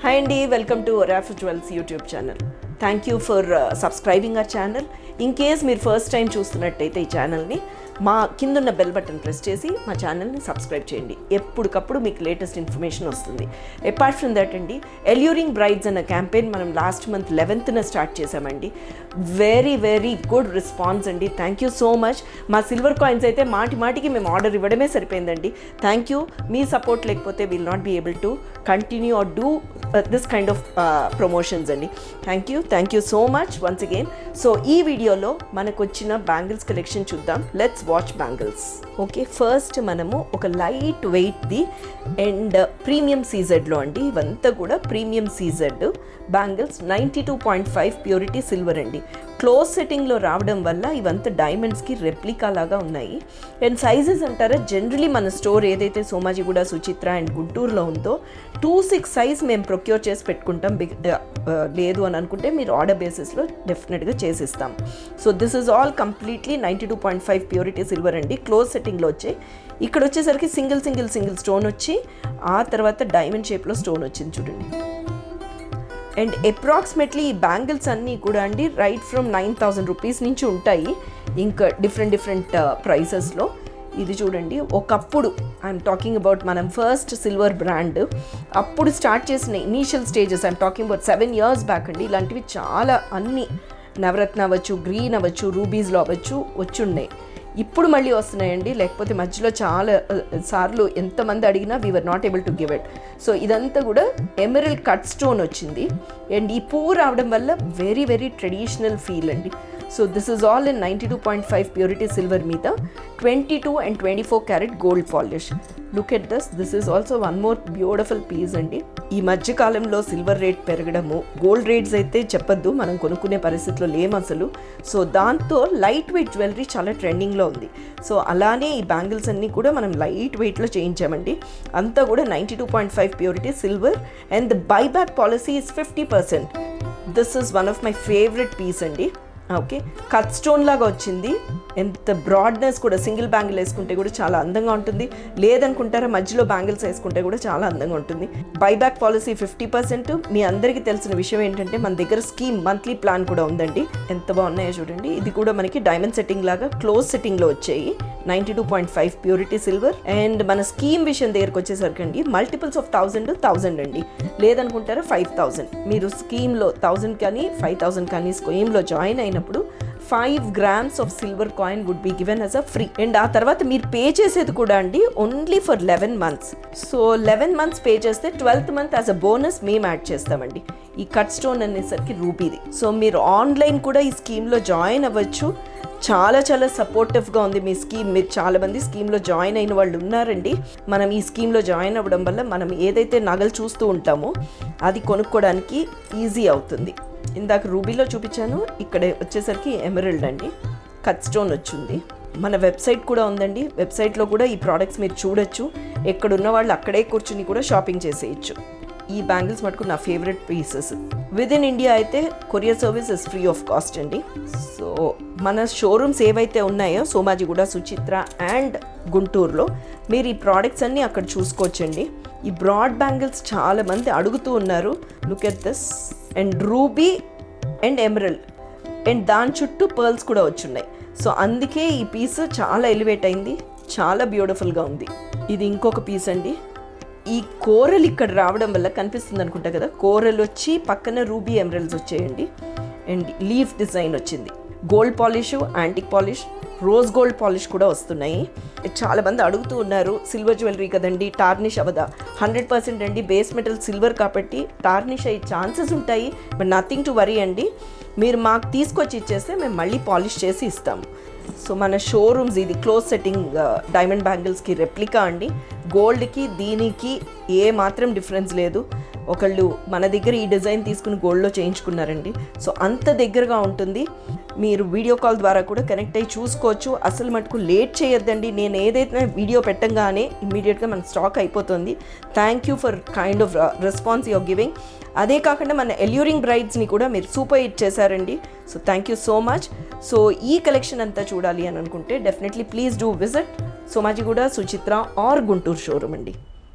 Hi Andy, welcome to Rafa Jewels YouTube channel. Thank you for subscribing our channel. In case మీరు first time చూస్తున్నట్టయితే ఈ ఛానల్ని మా కిందున్న బెల్ బటన్ ప్రెస్ చేసి మా ఛానల్ని సబ్స్క్రైబ్ చేయండి. ఎప్పటికప్పుడు మీకు లేటెస్ట్ ఇన్ఫర్మేషన్ వస్తుంది. అపార్ట్ ఫ్రమ్ దట్ అండి, ఎల్యూరింగ్ బ్రైడ్స్ అన్న క్యాంపెయిన్ మనం లాస్ట్ మంత్ 11th స్టార్ట్ చేసామండి. వెరీ గుడ్ రెస్పాన్స్ అండి. Thank you so much. మా సిల్వర్ కాయిన్స్ అయితే మాటికి మేము ఆర్డర్ ఇవ్వడమే సరిపోయిందండి. Thank you. మీ సపోర్ట్ లేకపోతే will not be able to continue or do this kind of promotions అండి. Thank you so much once again. So ఈ వీడియోలో మనకు వచ్చిన బ్యాంగిల్స్ కలెక్షన్ చూద్దాం. Let's watch bangles. Okay, first మనము ఒక లైట్ వెయిట్ది అండ్ ప్రీమియం సీజెడ్లో అండి. ఇవంతా కూడా premium CZ bangles, 92.5 purity silver అండి. క్లోజ్ సెట్టింగ్లో రావడం వల్ల ఇవంతా డైమండ్స్కి రెప్లికా లాగా ఉన్నాయి. అండ్ సైజెస్ అంటారా, జనరలీ మన స్టోర్ ఏదైతే సోమాజిగూడ, సుచిత్ర అండ్ గుంటూరులో ఉందో 2-6 సైజ్ మేము ప్రొక్యూర్ చేసి పెట్టుకుంటాం. లేదు అని అనుకుంటే మీరు ఆర్డర్ బేసిస్లో డెఫినెట్గా చేసిస్తాం. So this is all completely 92.5 purity silver అండి. క్లోజ్ సెట్టింగ్లో వచ్చాయి. ఇక్కడ వచ్చేసరికి సింగిల్ స్టోన్ వచ్చి ఆ తర్వాత డైమండ్ షేప్లో స్టోన్ వచ్చింది చూడండి. అండ్ అప్రాక్సిమేట్లీ ఈ బ్యాంగిల్స్ అన్నీ కూడా అండి రైట్ ఫ్రమ్ 9,000 రూపీస్ నుంచి ఉంటాయి. ఇంకా డిఫరెంట్ ప్రైసెస్లో. ఇది చూడండి, ఒకప్పుడు ఐఎమ్ టాకింగ్ అబౌట్ మనం ఫస్ట్ సిల్వర్ బ్రాండ్ అప్పుడు స్టార్ట్ చేసిన initial stages, I'm talking about 7 years back అండి. ఇలాంటివి చాలా అన్ని నవరత్న అవ్వచ్చు, గ్రీన్ అవ్వచ్చు, రూబీస్లో అవ్వచ్చు వచ్చున్నాయి. ఇప్పుడు మళ్ళీ వస్తున్నాయండి. లేకపోతే మధ్యలో చాలా సార్లు ఎంతమంది అడిగినా we were not able to give it. So ఇదంతా కూడా ఎమరల్డ్ కట్ స్టోన్ వచ్చింది. అండ్ ఈ పువ్వు రావడం వల్ల వెరీ ట్రెడిషనల్ ఫీల్ అండి. So this is all in 92.5 purity silver మీద 22 and 24 carat gold polish. Look at this is also one more beautiful piece అండి. ఈ మధ్యకాలంలో సిల్వర్ రేట్ పెరగడము, గోల్డ్ రేట్స్ అయితే చెప్పద్దు, మనం కొనుక్కునే పరిస్థితిలో లేము అసలు. సో దాంతో లైట్ వెయిట్ జ్యువెలరీ చాలా ట్రెండింగ్లో ఉంది. సో అలానే ఈ బ్యాంగిల్స్ అన్నీ కూడా మనం లైట్ వెయిట్లో చేయించామండి. అంతా కూడా 92.5 purity silver and the buyback policy is 50%. This is one of my favourite piece అండి. ఓకే, కట్ స్టోన్ లాగా వచ్చింది. ఎంత బ్రాడ్నెస్ కూడా, సింగిల్ బ్యాంగిల్ వేసుకుంటే కూడా చాలా అందంగా ఉంటుంది. లేదనుకుంటారా మధ్యలో బ్యాంగిల్స్ వేసుకుంటే కూడా చాలా అందంగా ఉంటుంది. Buyback policy 50%. మీ అందరికీ తెలిసిన విషయం ఏంటంటే మన దగ్గర స్కీమ్ మంత్లీ ప్లాన్ కూడా ఉందండి. ఎంత బాగున్నాయో చూడండి. ఇది కూడా మనకి డైమండ్ సెట్టింగ్ లాగా క్లోజ్ సెట్టింగ్లో వచ్చాయి. 92.5 ప్యూరిటీ సిల్వర్. అండ్ మన స్కీమ్ విషయం దగ్గరకు వచ్చేసరికి అండి మల్టిపుల్స్ ఆఫ్ 1000 అండి. లేదనుకుంటారా 5,000. మీరు స్కీమ్లో 1000 కానీ 5,000 కానీ స్కీమ్లో జాయిన్ అయినప్పుడు 5 grams of silver coin would be given as a free. And ఆ తర్వాత మీరు పే చేసేది కూడా అండి only for 11 months. So 11 months pay చేస్తే 12th month as a bonus మేము యాడ్ చేస్తామండి. ఈ కట్ స్టోన్ అనేసరికి రూబీది. సో మీరు ఆన్లైన్ కూడా ఈ స్కీమ్లో జాయిన్ అవ్వచ్చు. చాలా సపోర్టివ్గా ఉంది మీ స్కీమ్. మీరు చాలామంది స్కీమ్లో జాయిన్ అయిన వాళ్ళు ఉన్నారండి. మనం ఈ స్కీమ్లో జాయిన్ అవ్వడం వల్ల మనం ఏదైతే నగలు చూస్తూ ఉంటామో అది కొనుక్కోవడానికి ఈజీ అవుతుంది. ఇందాక రూబీలో చూపించాను, ఇక్కడ వచ్చేసరికి ఎమరల్డ్ అండి. కట్ స్టోన్ వచ్చింది. మన వెబ్సైట్ కూడా ఉందండి. వెబ్సైట్లో కూడా ఈ ప్రోడక్ట్స్ మీరు చూడొచ్చు. ఎక్కడున్న వాళ్ళు అక్కడే కూర్చుని కూడా షాపింగ్ చేసేయచ్చు. ఈ బ్యాంగిల్స్ మటుకు నా favourite pieces. Within India అయితే courier service is free of cost అండి. సో మన షోరూమ్స్ ఏవైతే ఉన్నాయో సోమాజిగూడ, సుచిత్ర అండ్ గుంటూరులో మీరు ఈ ప్రోడక్ట్స్ అన్నీ అక్కడ చూసుకోవచ్చండి. ఈ బ్రాడ్ బ్యాంగిల్స్ చాలా మంది అడుగుతూ ఉన్నారు. Look at this. And ruby and emerald and దాని చుట్టూ పర్ల్స్ కూడా వచ్చున్నాయి. సో అందుకే ఈ పీస్ చాలా ఎలివేట్ అయింది. చాలా బ్యూటిఫుల్గా ఉంది. ఇది ఇంకొక పీస్ అండి. ఈ కోరల్ ఇక్కడ రావడం వల్ల కనిపిస్తుంది అనుకుంటా కదా, కోరల్ వచ్చి పక్కన రూబీ ఎమరల్డ్స్ వచ్చాయండి. అండ్ లీఫ్ డిజైన్ వచ్చింది. Gold polish, antique polish, rose gold polish కూడా వస్తున్నాయి. చాలా మంది అడుగుతూ ఉన్నారు, సిల్వర్ జ్యువెలరీ కదండి టార్నిష్ అవ్వదా? 100% అండి. బేస్ మెటల్ సిల్వర్ కాబట్టి టార్నిష్ అయ్యే ఛాన్సెస్ ఉంటాయి. బట్ నథింగ్ టు వరీ అండి. మీరు మాకు తీసుకొచ్చి ఇచ్చేస్తే మేము మళ్ళీ పాలిష్ చేసి ఇస్తాము. సో మన షోరూమ్స్ ఇది క్లోజ్ సెట్టింగ్ డైమండ్ బ్యాంగిల్స్కి రెప్లికా అండి. గోల్డ్కి దీనికి ఏ మాత్రం డిఫరెన్స్ లేదు. ఒకళ్ళు మన దగ్గర ఈ డిజైన్ తీసుకుని గోల్డ్లో చేయించుకున్నారండి. సో అంత దగ్గరగా ఉంటుంది. మీరు వీడియో కాల్ ద్వారా కూడా కనెక్ట్ అయ్యి చూసుకోవచ్చు. అసలు మటుకు లేట్ చేయొద్దండి. నేను ఏదైతే వీడియో పెట్టంగానే ఇమ్మీడియట్గా మన స్టాక్ అయిపోతుంది. Thank you for kind of response you're giving. అదే కాకుండా మన ఎల్యూరింగ్ బ్రైడ్స్ని కూడా మీరు సూపర్ హిట్ చేశారండి. So thank you so much. So ఈ కలెక్షన్ అంతా చూడాలి అని అనుకుంటే definitely please do visit Somajiguda, Suchitra or Guntur showroom అండి.